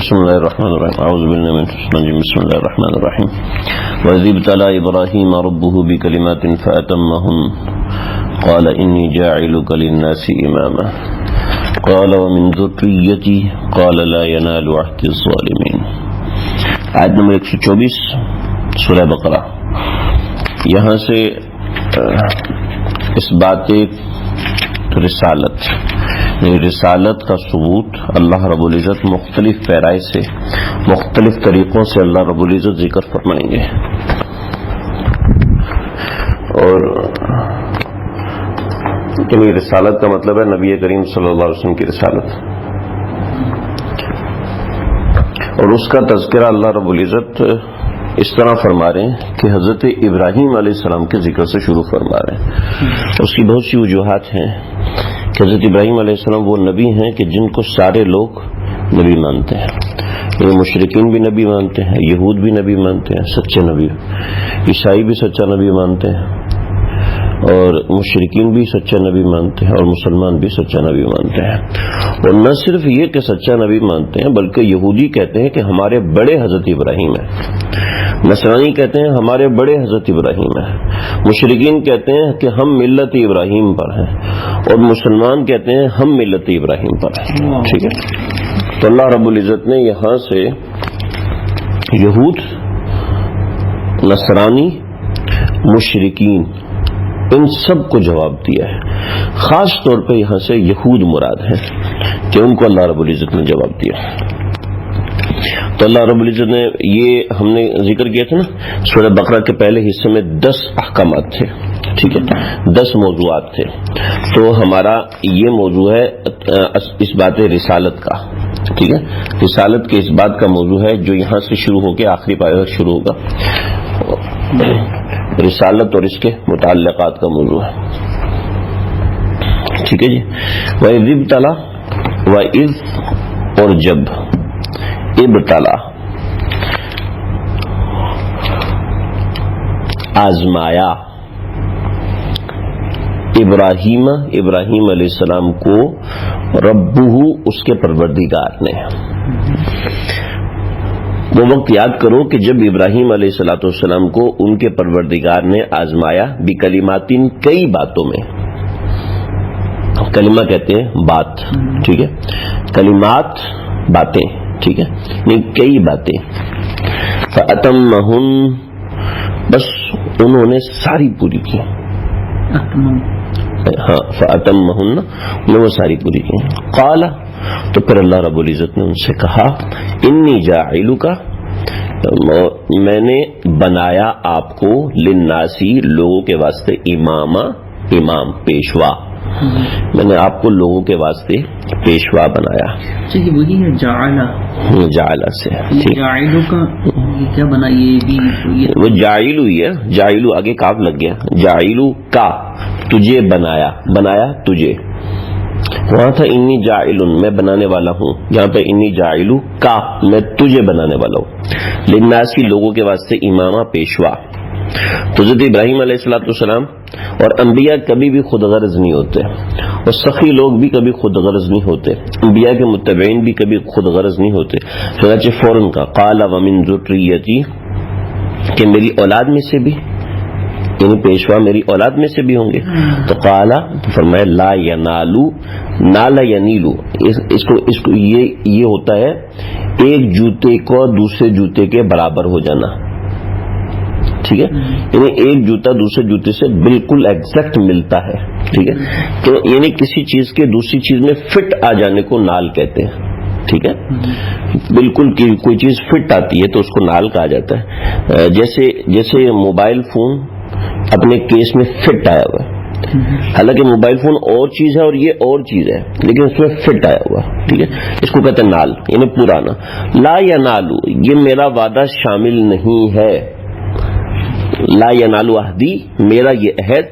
بسم اللہ الرحمن الرحیم اعوذ باللہ من الشیطان الرجیم بسم اللہ الرحمن الرحیم وَإِذِ ابْتَلَىٰ إِبْرَاهِيمَ رَبُّهُ بِكَلِمَاتٍ فَأَتَمَّهُنَّ قَالَ إِنِّي جَاعِلُكَ لِلنَّاسِ إِمَامًا قَالَ وَمِن ذُرِّيَّتِي قَالَ لَا يَنَالُ عَهْدِي الظَّالِمِينَ آیت نمبر 124 سورہ بقرہ. یہاں سے اس بات رسالت کا ثبوت اللہ رب العزت مختلف پیرائی سے مختلف طریقوں سے اللہ رب العزت ذکر فرمائیں گے. اور رسالت کا مطلب ہے نبی کریم صلی اللہ علیہ وسلم کی رسالت، اور اس کا تذکرہ اللہ رب العزت اس طرح فرما رہے ہیں کہ حضرت ابراہیم علیہ السلام کے ذکر سے شروع فرما رہے ہیں. اس کی بہت سی وجوہات ہیں کہ حضرت ابراہیم علیہ السلام وہ نبی ہیں کہ جن کو سارے لوگ نبی مانتے ہیں. یہ مشرکین بھی نبی مانتے ہیں، یہود بھی نبی مانتے ہیں، سچے نبی، عیسائی بھی سچا نبی مانتے ہیں، اور مشرکین بھی سچا نبی مانتے ہیں، اور مسلمان بھی سچا نبی مانتے ہیں. اور نہ صرف یہ کہ سچا نبی مانتے ہیں بلکہ یہودی کہتے ہیں کہ ہمارے بڑے حضرت ابراہیم ہیں، نصرانی کہتے ہیں ہمارے بڑے حضرت ابراہیم ہیں، مشرکین کہتے ہیں کہ ہم ملت ابراہیم پر ہیں، اور مسلمان کہتے ہیں ہم ملت ابراہیم پر ہیں. ٹھیک ہے، تو اللہ رب العزت نے یہاں سے یہود، نصرانی، مشرکین ان سب کو جواب دیا ہے. خاص طور پہ یہاں سے یہود مراد ہے کہ ان کو اللہ رب العزت نے جواب دیا. تو اللہ رب العزت نے یہ ہم نے ذکر کیا تھا نا سورہ بقرہ کے پہلے حصے میں 10 احکامات تھے. ٹھیک ہے، 10 موضوعات تھے. تو ہمارا یہ موضوع ہے اس بات رسالت کا. ٹھیک ہے، رسالت کے اس بات کا موضوع ہے جو یہاں سے شروع ہو کے آخری پایہ تک شروع ہوگا. رسالت اور اس کے متعلقات کا موضوع ہے. ٹھیک ہے جی. وَإِذِ ابْتَلَىٰ، وَإِذ اور جب، ابتلا آزمایا، ابراہیم علیہ السلام کو، ربہ اس کے پروردگار نے. وہ وقت یاد کرو کہ جب ابراہیم علیہ الصلوۃ والسلام کو ان کے پروردگار نے آزمایا، بکلماتن کئی باتوں میں. کلمہ کہتے ہیں بات. ٹھیک ہے، کلمات باتیں. ٹھیک ہے، نہیں کئی باتیں. فَأَتَمَّهُنَّ بس انہوں نے ساری پوری کی. ہاں، فَأَتَمَّهُنَّ انہوں نے وہ ساری پوری کی. قَالَ تو پھر اللہ رب العزت نے ان سے کہا، انی جاعلک میں نے بنایا آپ کو، للناسی لوگوں کے واسطے، امام پیشوا. میں نے آپ کو لوگوں کے واسطے پیشوا بنایا. وہی ہے جعلہ سے. جاعلو کا کیا بنا؟ یہ وہ جاعلو ہی ہے، جاعلو آگے کاف لگ گیا. جاعلو کا تجھے بنایا تجھے. وہاں تھا انی جاعلن میں بنانے والا ہوں، جہاں پہ انی جاعلو کا میں تجھے بنانے والا ہوں. للناسی لوگوں کے واسطے، امامہ پیشوا. تو حضرت ابراہیم علیہ الصلوۃ والسلام اور انبیاء کبھی بھی خود غرض نہیں ہوتے، اور سخی لوگ بھی کبھی خود غرض نہیں ہوتے، انبیاء کے متبعین بھی کبھی خود غرض نہیں ہوتے. چنانچہ فوراً کا قال ومن ذریتی کہ میری اولاد میں سے بھی، یعنی پیشوا میری اولاد میں سے بھی ہوں گے. تو قال فرمایا لا ینالو، نالا ینیلو، اس کو یہ ہوتا ہے ایک جوتے کو دوسرے جوتے کے برابر ہو جانا. ٹھیک ہے، یعنی ایک جوتا دوسرے جوتے سے بالکل ایگزیکٹ ملتا ہے. ٹھیک ہے، تو یعنی کسی چیز کے دوسری چیز میں فٹ آ جانے کو نال کہتے ہیں. ٹھیک ہے، بالکل کوئی چیز فٹ آتی ہے تو اس کو نال کہا جاتا ہے. جیسے موبائل فون اپنے کیس میں فٹ آیا ہوا ہے، حالانکہ موبائل فون اور چیز ہے اور یہ اور چیز ہے، لیکن اس میں فٹ آیا ہوا. ٹھیک ہے، اس کو کہتے ہیں نال، یعنی پرانا. لا ینالو یہ میرا وعدہ شامل نہیں ہے. لا ینالو عہدی میرا یہ عہد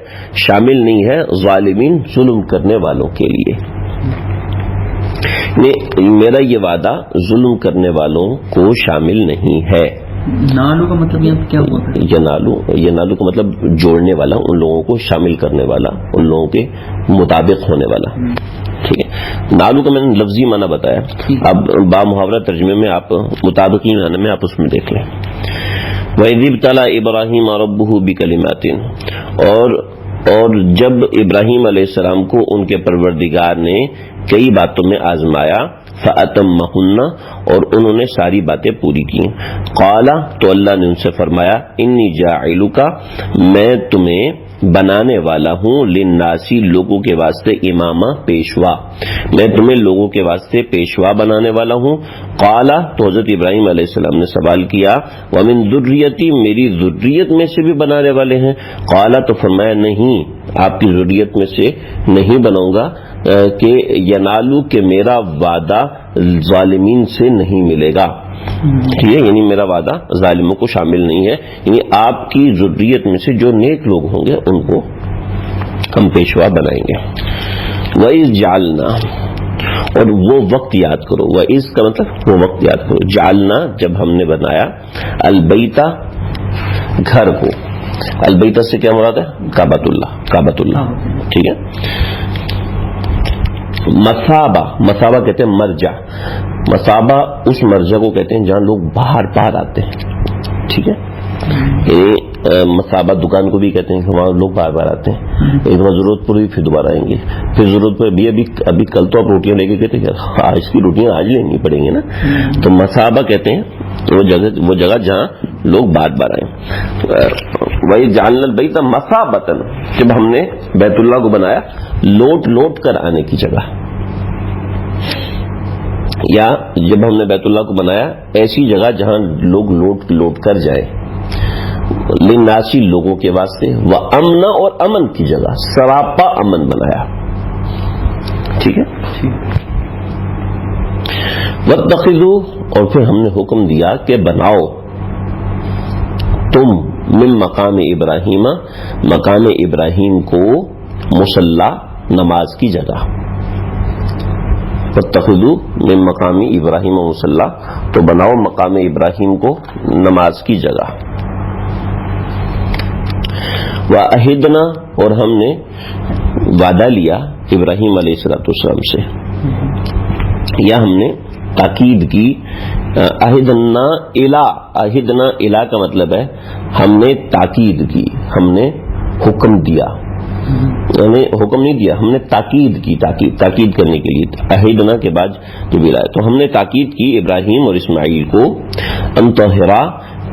شامل نہیں ہے ظالمین ظلم کرنے والوں کے لیے. میرا یہ وعدہ ظلم کرنے والوں کو شامل نہیں ہے. نالو کا مطلب یہاں کیا ہوا پھر؟ ینالو کا مطلب جوڑنے والا، ان لوگوں کو شامل کرنے والا، ان لوگوں کے مطابق ہونے والا. ٹھیک ہے، نالو کا میں نے لفظی معنی بتایا. اب با محاورہ ترجمے میں آپ مطابقی معنی میں آپ اس میں دیکھ لیں. وَإِذِ ابْتَلَىٰ إِبْرَاهِيمَ رَبُّهُ بِكَلِمَاتٍ، اور جب ابراہیم علیہ السلام کو ان کے پروردگار نے کئی باتوں میں آزمایا، فَأَتَمَّهُنَّ، اور انہوں نے ساری باتیں پوری کی. قَالَ، تو اللہ نے ان سے فرمایا، إِنِّي جَاعِلُكَ، میں تمہیں بنانے والا ہوں، للناسی، لوگوں کے واسطے، امامہ، پیشوا، میں تمہیں لوگوں کے واسطے پیشوا بنانے والا ہوں. قال، تو حضرت ابراہیم علیہ السلام نے سوال کیا، ومن ذریتی، میری ذریت میں سے بھی بنانے والے ہیں؟ قال، تو فرمایا نہیں، آپ کی ذریت میں سے نہیں بناؤں گا، کہ ینالو، کہ میرا وعدہ ظالمین سے نہیں ملے گا. ٹھیک ہے، یعنی میرا وعدہ ظالموں کو شامل نہیں ہے، یعنی آپ کی ذریت میں سے جو نیک لوگ ہوں گے ان کو ہم پیشوا بنائیں گے. وَإِذْ جَعَلْنَا، اور وہ وقت یاد کرو، وَإِذْ کا مطلب وہ وقت یاد کرو، جعلنا، جب ہم نے بنایا، البیتا، گھر کو. البیتا سے کیا مراد ہے؟ کعبۃ اللہ. ٹھیک ہے. مسابہ کہتے ہیں مرجع. مسابہ اس مرجع کو کہتے ہیں جہاں لوگ باہر آتے ہیں. ٹھیک ہے، یعنی مسابہ دکان کو بھی کہتے ہیں کہ وہاں لوگ باہر آتے ہیں. ایک بار ضرورت پڑی پھر دوبارہ آئیں گے، پھر ضرورت پڑی ابھی کل تو آپ روٹیاں لے کے کہتے ہیں آج کی روٹیاں آج لینی پڑیں گی نا. تو مسابہ کہتے ہیں وہ جگہ جہاں لوگ بار آئیں. وہی جعلنا البیت مثابۃ، جب ہم نے بیت اللہ کو بنایا لوٹ کر آنے کی جگہ، یا جب ہم نے بیت اللہ کو بنایا ایسی جگہ جہاں لوگ لوٹ کر جائیں، للناسی، لوگوں کے واسطے، وامنا، اور امن کی جگہ، سراپا امن بنایا. ٹھیک ہے. واتخذوا، اور پھر ہم نے حکم دیا کہ بناؤ تم، من مقام ابراہیم، مقام ابراہیم کو، مصلی، نماز کی جگہ. واتخذوا من مقام ابراہیم مصلی، تو بناؤ مقام ابراہیم کو نماز کی جگہ. وعہدنا، اور ہم نے وعدہ لیا ابراہیم علیہ السلام سے، یا ہم نے تاکید کی. عہدنا الا کا مطلب ہے ہم نے تاکید کی، ہم نے حکم دیا، یعنی حکم نہیں دیا، ہم نے تاکید کی، تاکید کرنے کے لیے. عہدنا کے بعد جب آیا تو ہم نے تاکید کی ابراہیم اور اسماعیل کو، ان طہرا،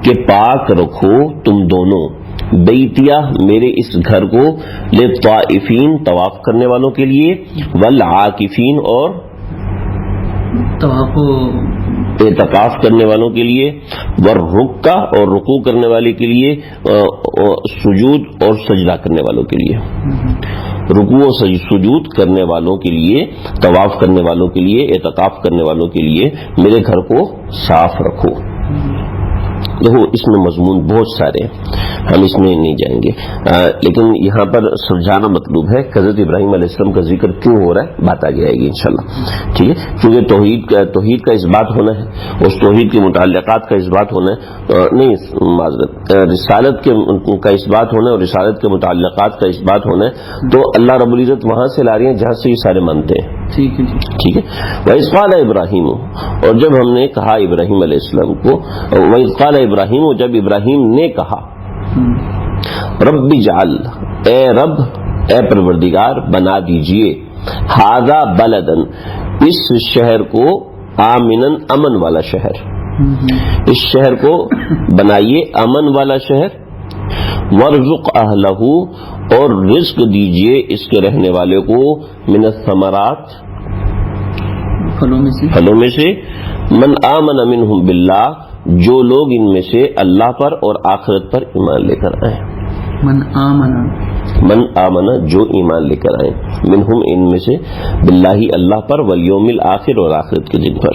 کہ پاک رکھو تم دونوں، بیتیا، میرے اس گھر کو، للطائفین، طواف کرنے والوں کے لیے، والعاکفین، اور اعتکاف کرنے والوں کے لیے، والرکع، اور رکوع کرنے والے کے لیے، سجود اور سجدہ کرنے والوں کے لیے. رکوع و سجود کرنے والوں کے لیے، طواف کرنے والوں کے لیے، اعتکاف کرنے والوں کے لیے میرے گھر کو صاف رکھو. دیکھو اس میں مضمون بہت سارے ہیں، ہم اس میں نہیں جائیں گے، لیکن یہاں پر سمجھانا مطلوب ہے کہ حضرت ابراہیم علیہ السلام کا ذکر کیوں ہو رہا ہے، بات آگے آئے گی انشاءاللہ. ٹھیک ہے، کیونکہ توحید کا اس بات ہونا ہے، اس توحید کے متعلقات کا اس بات ہونا ہے، نہیں معذرت، رسالت کا اس بات ہونا ہے، اور رسالت کے متعلقات کا اس بات ہونا ہے. تو اللہ رب العزت وہاں سے لا رہی ہیں جہاں سے یہ سارے مانتے ہیں. ٹھیک ہے. وَإِذْ قَالَ ابراہیم، اور جب ہم نے کہا ابراہیم علیہ السلام کو، وَإِذْ قَالَ ابراہیم، جب ابراہیم نے کہا، رب جعل، اے رب، اے پروردگار، بنا دیجئے، ھذا بلدن، اس شہر کو، آمنن، امن والا شہر، اس شہر کو بنائیے امن والا شہر، وارزق اہلہ، اور رزق دیجئے اس کے رہنے والے کو، من الثمرات، پھلوں میں سے، من آمن منہم باللہ، جو لوگ ان میں سے اللہ پر اور آخرت پر ایمان لے کر آئیں. من آمنا، جو ایمان لے کر آئیں، منہم، ان میں سے، باللہ، اللہ پر، والیوم الآخر، اور آخرت کے دن پر.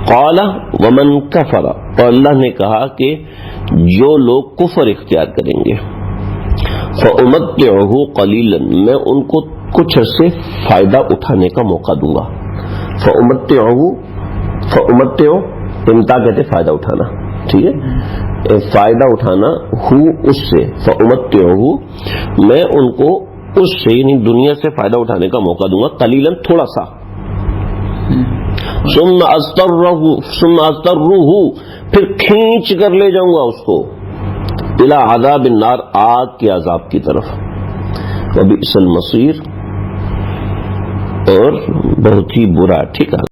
قال ومن کفر، اور اللہ نے کہا کہ جو لوگ کفر اختیار کریں گے، فأمتعہ قلیلا، میں ان کو کچھ عرصے فائدہ اٹھانے کا موقع دوں گا. فأمتعه امتاع کہتے فائدہ اٹھانا، ٹھیک ہے، فائدہ اٹھانا ہو اس سے، فأمتعه میں ان کو اس سے یعنی دنیا سے فائدہ اٹھانے کا موقع دوں گا، قلیلا تھوڑا سا، ثم اضطره پھر کھینچ کر لے جاؤں گا اس کو الی عذاب النار آگ کے عذاب کی طرف، وبئس المصیر اور بہت ہی برا ٹھکانہ۔